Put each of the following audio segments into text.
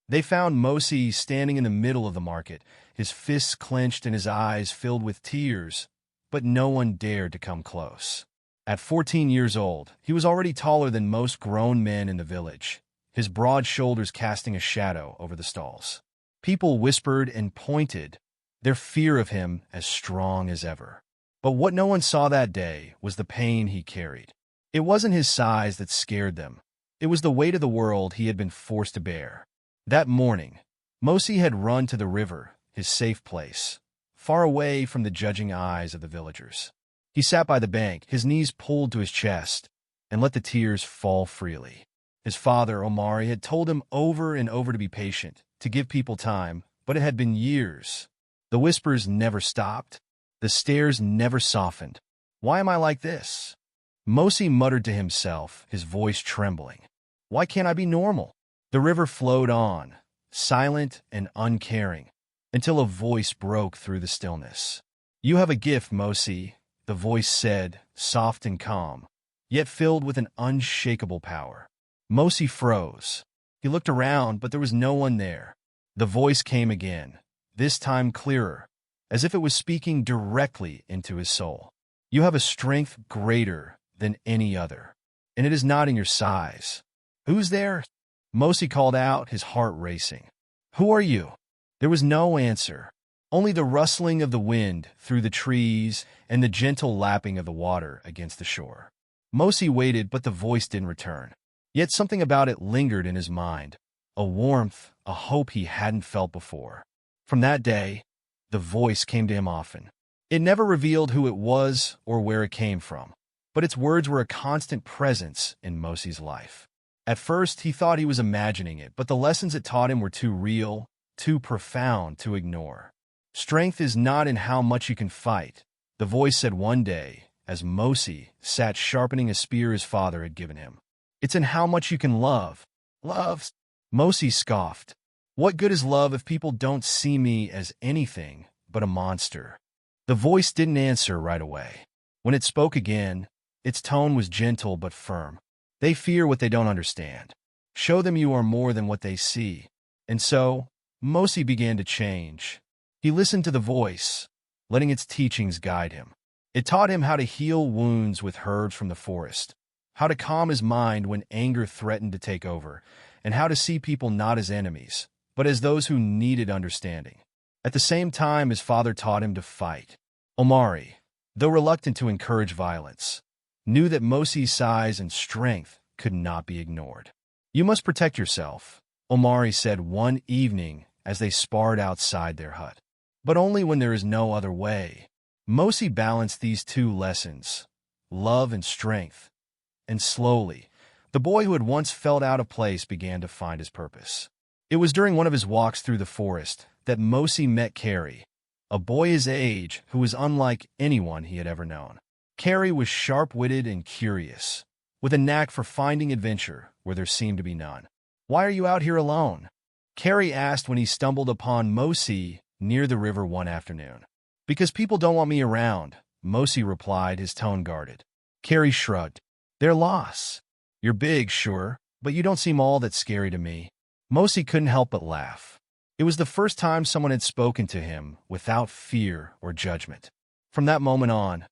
They found Mosi standing in the middle of the market, his fists clenched and his eyes filled with tears, but no one dared to come close. At 14 years old, he was already taller than most grown men in the village, his broad shoulders casting a shadow over the stalls. People whispered and pointed, their fear of him as strong as ever. But what no one saw that day was the pain he carried. It wasn't his size that scared them. It was the weight of the world he had been forced to bear. That morning, Mosi had run to the river, his safe place, far away from the judging eyes of the villagers. He sat by the bank, his knees pulled to his chest, and let the tears fall freely. His father, Omari, had told him over and over to be patient, to give people time, but it had been years. The whispers never stopped. The stares never softened. Why am I like this? Mosi muttered to himself, his voice trembling. Why can't I be normal? The river flowed on, silent and uncaring, until a voice broke through the stillness. You have a gift, Mosi, the voice said, soft and calm, yet filled with an unshakable power. Mosi froze. He looked around, but there was no one there. The voice came again, this time clearer, as if it was speaking directly into his soul. You have a strength greater than any other, and it is not in your size. Who's there? Mosi called out, his heart racing. Who are you? There was no answer, only the rustling of the wind through the trees and the gentle lapping of the water against the shore. Mosi waited, but the voice didn't return. Yet something about it lingered in his mind, a warmth, a hope he hadn't felt before. From that day, the voice came to him often. It never revealed who it was or where it came from, but its words were a constant presence in Mosi's life. At first, he thought he was imagining it, but the lessons it taught him were too real, too profound to ignore. Strength is not in how much you can fight, the voice said one day, as Mosi sat sharpening a spear his father had given him. It's in how much you can love. Love? Mosi scoffed. What good is love if people don't see me as anything but a monster? The voice didn't answer right away. When it spoke again, its tone was gentle but firm. They fear what they don't understand. Show them you are more than what they see. And so, Mosi began to change. He listened to the voice, letting its teachings guide him. It taught him how to heal wounds with herbs from the forest, how to calm his mind when anger threatened to take over, and how to see people not as enemies, but as those who needed understanding. At the same time, his father taught him to fight. Omari, though reluctant to encourage violence, knew that Mosi's size and strength could not be ignored. You must protect yourself, Omari said one evening as they sparred outside their hut. But only when there is no other way. Mosi balanced these two lessons, love and strength, and slowly, the boy who had once felt out of place began to find his purpose. It was during one of his walks through the forest that Mosi met Carrie, a boy his age who was unlike anyone he had ever known. Carrie was sharp-witted and curious, with a knack for finding adventure where there seemed to be none. Why are you out here alone? Carrie asked when he stumbled upon Mosi near the river one afternoon. Because people don't want me around, Mosi replied, his tone guarded. Carrie shrugged. Their loss. You're big, sure, but you don't seem all that scary to me. Mosi couldn't help but laugh. It was the first time someone had spoken to him without fear or judgment. From that moment on,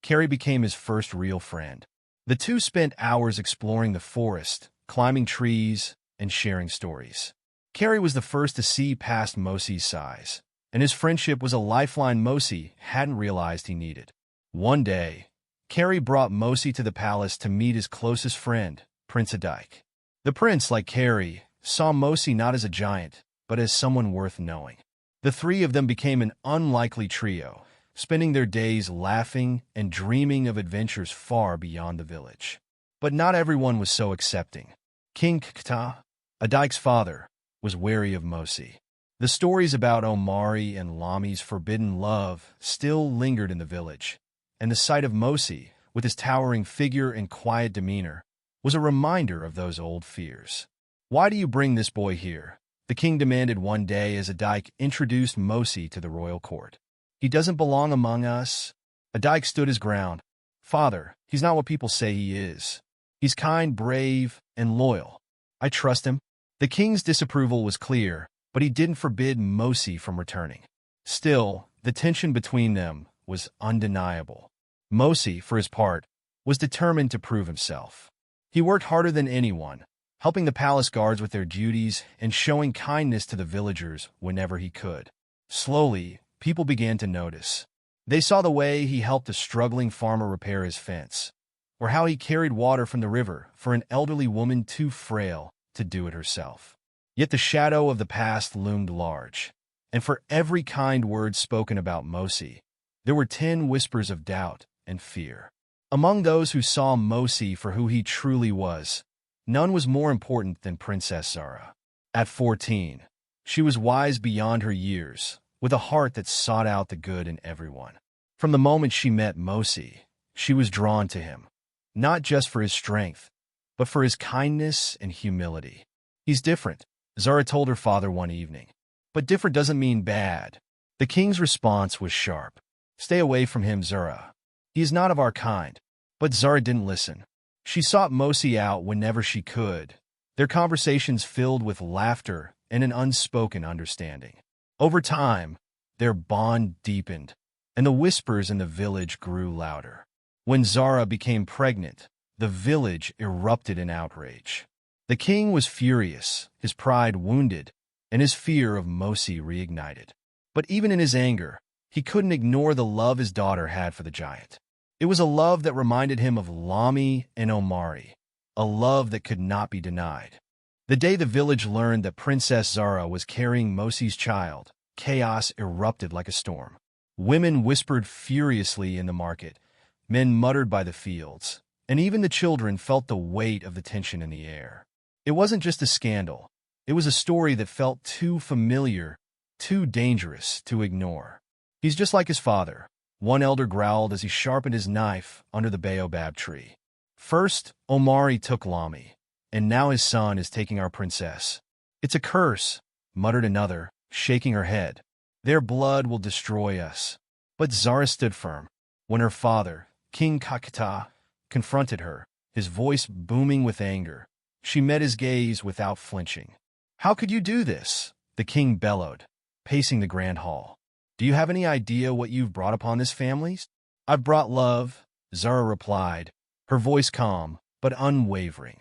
Carrie became his first real friend. The two spent hours exploring the forest, climbing trees, and sharing stories. Carrie was the first to see past Mosi's size, and his friendship was a lifeline Mosi hadn't realized he needed. One day, Carrie brought Mosi to the palace to meet his closest friend, Prince Adike. The prince, like Carrie, saw Mosi not as a giant, but as someone worth knowing. The three of them became an unlikely trio, spending their days laughing and dreaming of adventures far beyond the village. But not everyone was so accepting. King Kta, Adike's father, was wary of Mosi. The stories about Omari and Lami's forbidden love still lingered in the village, and the sight of Mosi, with his towering figure and quiet demeanor, was a reminder of those old fears. Why do you bring this boy here? The king demanded one day as Adike introduced Mosi to the royal court. He doesn't belong among us. Adike stood his ground. Father, he's not what people say he is. He's kind, brave, and loyal. I trust him. The king's disapproval was clear, but he didn't forbid Mosi from returning. Still, the tension between them was undeniable. Mosi, for his part, was determined to prove himself. He worked harder than anyone, helping the palace guards with their duties and showing kindness to the villagers whenever he could. Slowly, people began to notice. They saw the way he helped a struggling farmer repair his fence, or how he carried water from the river for an elderly woman too frail to do it herself. Yet the shadow of the past loomed large, and for every kind word spoken about Mosi, there were 10 whispers of doubt and fear. Among those who saw Mosi for who he truly was, none was more important than Princess Zara. At 14, she was wise beyond her years, with a heart that sought out the good in everyone. From the moment she met Mosi, she was drawn to him, not just for his strength, but for his kindness and humility. "He's different," Zara told her father one evening. "But different doesn't mean bad." The king's response was sharp. "Stay away from him, Zara. He is not of our kind." But Zara didn't listen. She sought Mosi out whenever she could, their conversations filled with laughter and an unspoken understanding. Over time, their bond deepened, and the whispers in the village grew louder. When Zara became pregnant, the village erupted in outrage. The king was furious, his pride wounded, and his fear of Mosi reignited. But even in his anger, he couldn't ignore the love his daughter had for the giant. It was a love that reminded him of Lami and Omari, a love that could not be denied. The day the village learned that Princess Zara was carrying Mosi's child, chaos erupted like a storm. Women whispered furiously in the market, men muttered by the fields, and even the children felt the weight of the tension in the air. It wasn't just a scandal. It was a story that felt too familiar, too dangerous to ignore. "He's just like his father," one elder growled as he sharpened his knife under the baobab tree. "First, Omari took Lami, and now his son is taking our princess." "It's a curse," muttered another, shaking her head. "Their blood will destroy us." But Zara stood firm. When her father, King Kakita, confronted her, his voice booming with anger, she met his gaze without flinching. "How could you do this?" the king bellowed, pacing the grand hall. "Do you have any idea what you've brought upon this family?" "I've brought love," Zara replied, her voice calm but unwavering.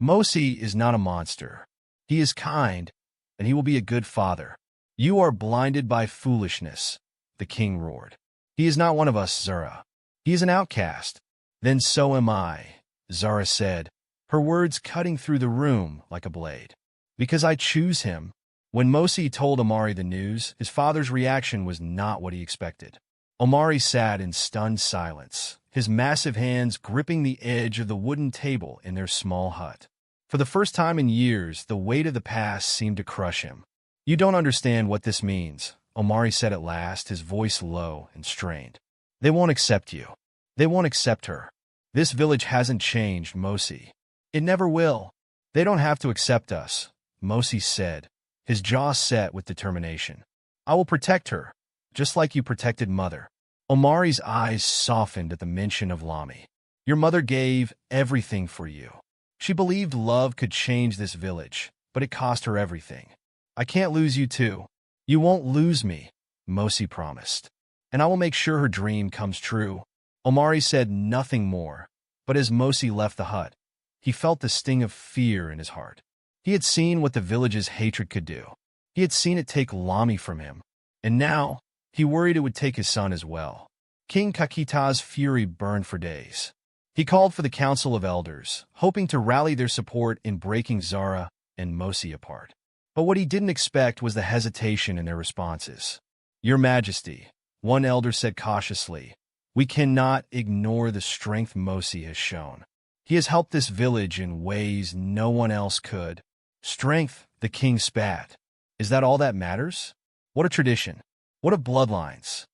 "Mosi is not a monster. He is kind, and he will be a good father." "You are blinded by foolishness," the king roared. "He is not one of us, Zara. He is an outcast." "Then so am I," Zara said, her words cutting through the room like a blade. "Because I choose him." When Mosi told Omari the news, his father's reaction was not what he expected. Omari sat in stunned silence, his massive hands gripping the edge of the wooden table in their small hut. For the first time in years, the weight of the past seemed to crush him. "You don't understand what this means," Omari said at last, his voice low and strained. "They won't accept you. They won't accept her. This village hasn't changed, Mosi. It never will. They don't have to accept us," Mosi said, his jaw set with determination. "I will protect her, just like you protected Mother." Omari's eyes softened at the mention of Lami. "Your mother gave everything for you. She believed love could change this village, but it cost her everything. I can't lose you too." "You won't lose me," Mosi promised. "And I will make sure her dream comes true." Omari said nothing more, but as Mosi left the hut, he felt the sting of fear in his heart. He had seen what the village's hatred could do. He had seen it take Lami from him, and now he worried it would take his son as well. King Kakita's fury burned for days. He called for the Council of Elders, hoping to rally their support in breaking Zara and Mosi apart. But what he didn't expect was the hesitation in their responses. "Your Majesty," one elder said cautiously, "we cannot ignore the strength Mosi has shown. He has helped this village in ways no one else could." "Strength," the king spat. "Is that all that matters? What a tradition. What of bloodlines?"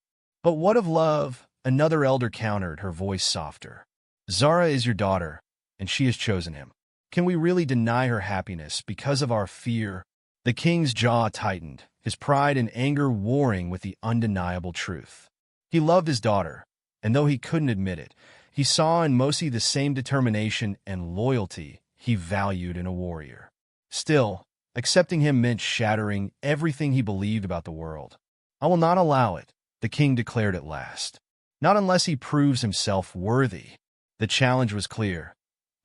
"But what of love?" another elder countered, her voice softer. "Zara is your daughter, and she has chosen him. Can we really deny her happiness because of our fear?" The king's jaw tightened, his pride and anger warring with the undeniable truth. He loved his daughter, and though he couldn't admit it, he saw in Mosi the same determination and loyalty he valued in a warrior. Still, Accepting him meant shattering everything he believed about the world. "I will not allow it," the king declared at last. "Not unless he proves himself worthy." The challenge was clear.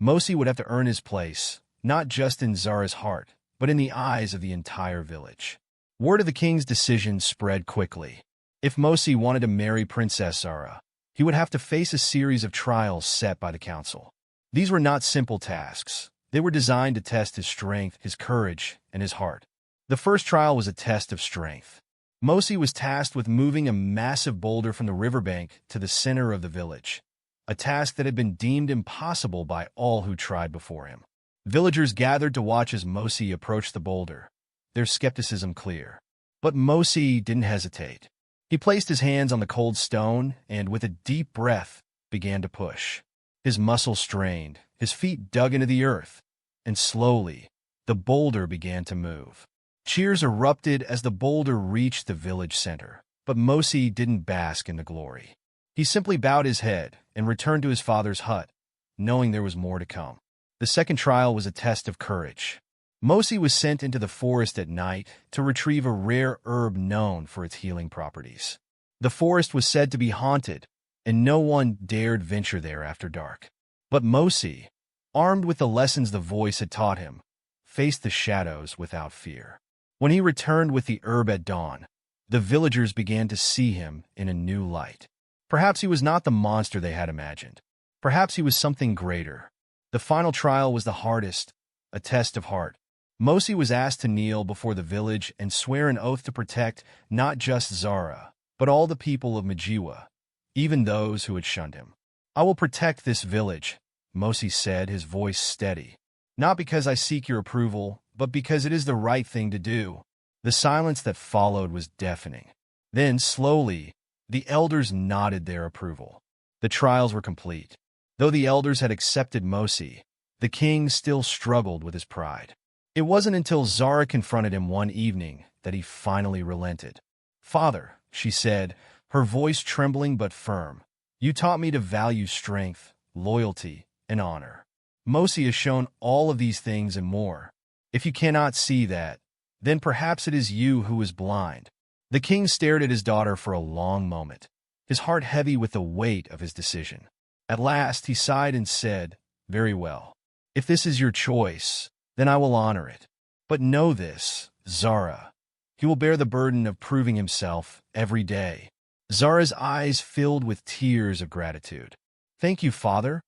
Mosi would have to earn his place, not just in Zara's heart, but in the eyes of the entire village. Word of the king's decision spread quickly. If Mosi wanted to marry Princess Zara, he would have to face a series of trials set by the council. These were not simple tasks. They were designed to test his strength, his courage, and his heart. The first trial was a test of strength. Mosi was tasked with moving a massive boulder from the riverbank to the center of the village, a task that had been deemed impossible by all who tried before him. Villagers gathered to watch as Mosi approached the boulder, their skepticism clear. But Mosi didn't hesitate. He placed his hands on the cold stone and, with a deep breath, began to push. His muscles strained, his feet dug into the earth, and slowly, the boulder began to move. Cheers erupted as the boulder reached the village center, but Mosi didn't bask in the glory. He simply bowed his head and returned to his father's hut, knowing there was more to come. The second trial was a test of courage. Mosi was sent into the forest at night to retrieve a rare herb known for its healing properties. The forest was said to be haunted, and no one dared venture there after dark. But Mosi, armed with the lessons the voice had taught him, faced the shadows without fear. When he returned with the herb at dawn, the villagers began to see him in a new light. Perhaps he was not the monster they had imagined. Perhaps he was something greater. The final trial was the hardest, a test of heart. Mosi was asked to kneel before the village and swear an oath to protect not just Zara, but all the people of Majiwa, even those who had shunned him. "I will protect this village," Mosi said, his voice steady. "Not because I seek your approval, but because it is the right thing to do." The silence that followed was deafening. Then, slowly, the elders nodded their approval. The trials were complete. Though the elders had accepted Mosi, the king still struggled with his pride. It wasn't until Zara confronted him one evening that he finally relented. "Father," she said, her voice trembling but firm, "you taught me to value strength, loyalty, and honor. Mosi has shown all of these things and more. If you cannot see that, then perhaps it is you who is blind." The king stared at his daughter for a long moment, his heart heavy with the weight of his decision. At last, he sighed and said, "Very well. If this is your choice, then I will honor it. But know this, Zara. He will bear the burden of proving himself every day." Zara's eyes filled with tears of gratitude. "Thank you, father."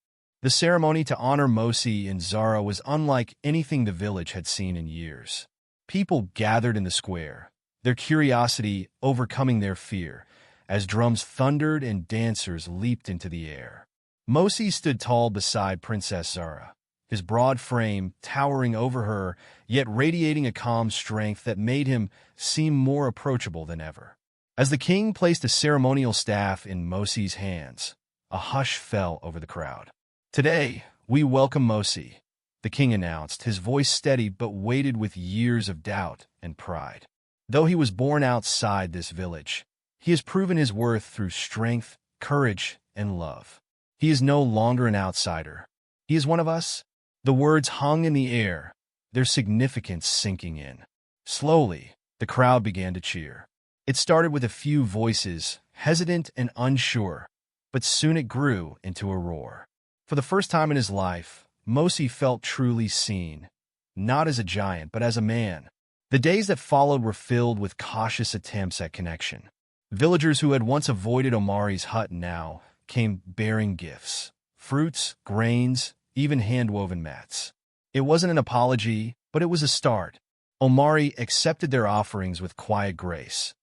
The ceremony to honor Mosi and Zara was unlike anything the village had seen in years. People gathered in the square, their curiosity overcoming their fear, as drums thundered and dancers leaped into the air. Mosi stood tall beside Princess Zara, his broad frame towering over her, yet radiating a calm strength that made him seem more approachable than ever. As the king placed a ceremonial staff in Mosi's hands, a hush fell over the crowd. "Today, we welcome Mosi," the king announced, his voice steady but weighted with years of doubt and pride. "Though he was born outside this village, he has proven his worth through strength, courage, and love. He is no longer an outsider. He is one of us." The words hung in the air, their significance sinking in. Slowly, the crowd began to cheer. It started with a few voices, hesitant and unsure, but soon it grew into a roar. For the first time in his life, Mosi felt truly seen, not as a giant, but as a man. The days that followed were filled with cautious attempts at connection. Villagers who had once avoided Omari's hut now came bearing gifts, fruits, grains, even hand-woven mats. It wasn't an apology, but it was a start. Omari accepted their offerings with quiet grace,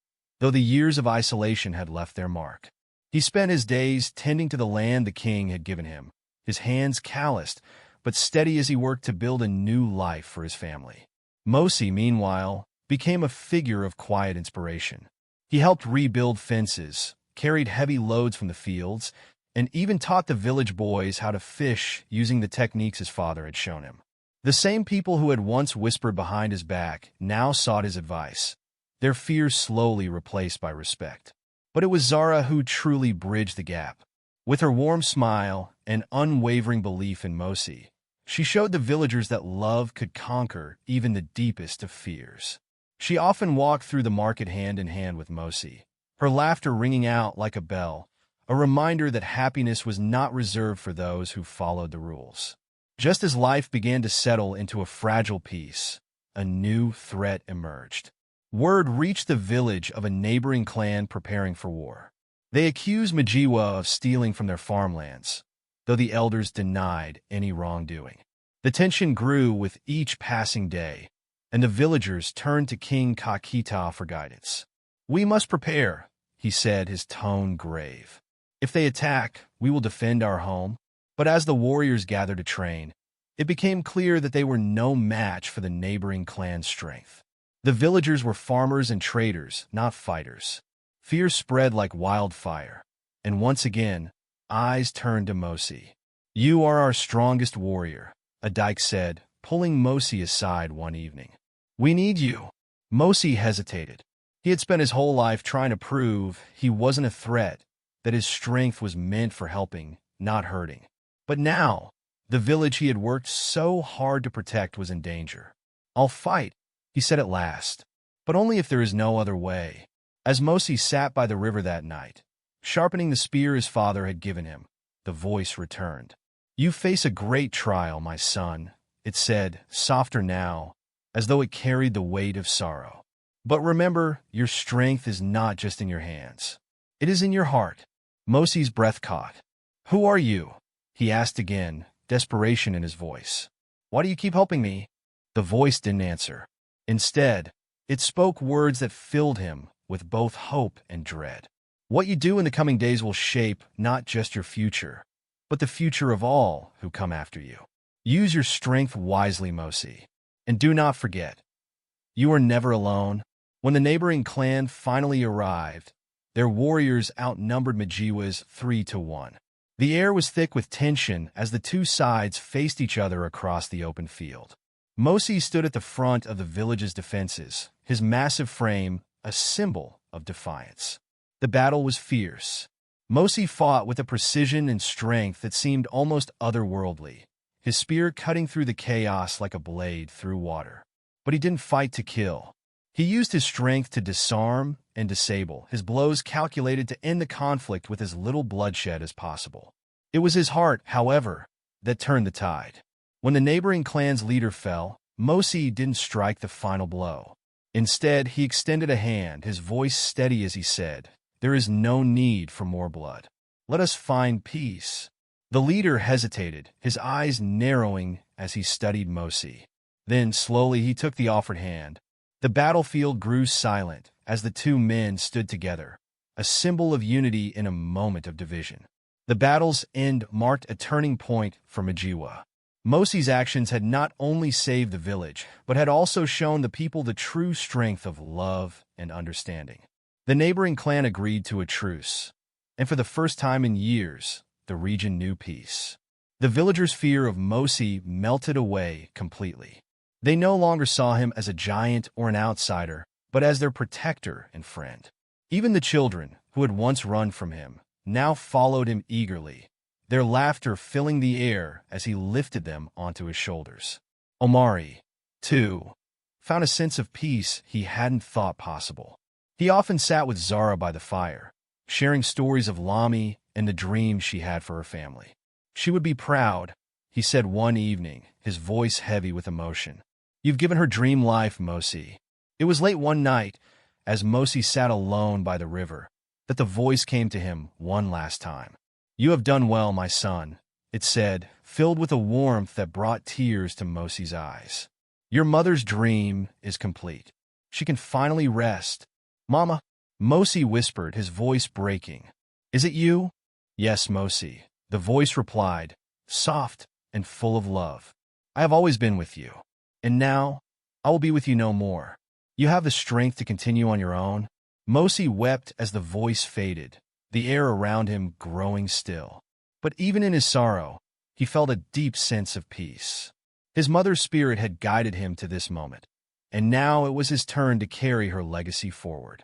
though the years of isolation had left their mark. He spent his days tending to the land the king had given him, his hands calloused, but steady as he worked to build a new life for his family. Mosi, meanwhile, became a figure of quiet inspiration. He helped rebuild fences, carried heavy loads from the fields, and even taught the village boys how to fish using the techniques his father had shown him. The same people who had once whispered behind his back now sought his advice, their fears slowly replaced by respect. But it was Zara who truly bridged the gap. With her warm smile and unwavering belief in Mosi, She showed the villagers that love could conquer even the deepest of fears. She often walked through the market hand in hand with Mosi, her laughter ringing out like a bell, a reminder that happiness was not reserved for those who followed the rules. Just as life began to settle into a fragile peace, a new threat emerged. Word reached the village of a neighboring clan preparing for war. They accused Majiwa of stealing from their farmlands, though the elders denied any wrongdoing. The tension grew with each passing day, and the villagers turned to King Kakita for guidance. "We must prepare," he said, his tone grave. "If they attack, we will defend our home." But as the warriors gathered to train, it became clear that they were no match for the neighboring clan's strength. The villagers were farmers and traders, not fighters. Fear spread like wildfire, and once again, eyes turned to Mosi. "You are our strongest warrior," a dyke said, pulling Mosi aside one evening. "We need you." Mosi hesitated. He had spent his whole life trying to prove he wasn't a threat, that his strength was meant for helping, not hurting. But now, the village he had worked so hard to protect was in danger. "I'll fight," he said at last, "but only if there is no other way." As Mosi sat by the river that night, sharpening the spear his father had given him, the voice returned. "You face a great trial, my son," it said, softer now, as though it carried the weight of sorrow. "But remember, your strength is not just in your hands. It is in your heart." Mosi's breath caught. "Who are you?" he asked again, desperation in his voice. "Why do you keep helping me?" The voice didn't answer. Instead, it spoke words that filled him with both hope and dread. "What you do in the coming days will shape not just your future, but the future of all who come after you. Use your strength wisely, Mosi. And do not forget, you are never alone." When the neighboring clan finally arrived, their warriors outnumbered Majiwa's 3-1. The air was thick with tension as the two sides faced each other across the open field. Mosi stood at the front of the village's defenses, his massive frame a symbol of defiance. The battle was fierce. Mosi fought with a precision and strength that seemed almost otherworldly, his spear cutting through the chaos like a blade through water. But he didn't fight to kill. He used his strength to disarm and disable, his blows calculated to end the conflict with as little bloodshed as possible. It was his heart, however, that turned the tide. When the neighboring clan's leader fell, Mosi didn't strike the final blow. Instead, he extended a hand, his voice steady as he said, "There is no need for more blood. Let us find peace." The leader hesitated, his eyes narrowing as he studied Mosi. Then, slowly, he took the offered hand. The battlefield grew silent as the two men stood together, a symbol of unity in a moment of division. The battle's end marked a turning point for Majiwa. Mosi's actions had not only saved the village, but had also shown the people the true strength of love and understanding. The neighboring clan agreed to a truce, and for the first time in years, the region knew peace. The villagers' fear of Mosi melted away completely. They no longer saw him as a giant or an outsider, but as their protector and friend. Even the children, who had once run from him, now followed him eagerly, their laughter filling the air as he lifted them onto his shoulders. Omari, too, found a sense of peace he hadn't thought possible. He often sat with Zara by the fire, sharing stories of Lami and the dreams she had for her family. "She would be proud," he said one evening, his voice heavy with emotion. "You've given her dream life, Mosi." It was late one night, as Mosi sat alone by the river, that the voice came to him one last time. "You have done well, my son," it said, filled with a warmth that brought tears to Mosi's eyes. "Your mother's dream is complete. She can finally rest." "Mama," Mosi whispered, his voice breaking. "Is it you?" "Yes, Mosi," the voice replied, soft and full of love. "I have always been with you. And now, I will be with you no more. You have the strength to continue on your own." Mosi wept as the voice faded, the air around him growing still. But even in his sorrow, he felt a deep sense of peace. His mother's spirit had guided him to this moment, and now it was his turn to carry her legacy forward.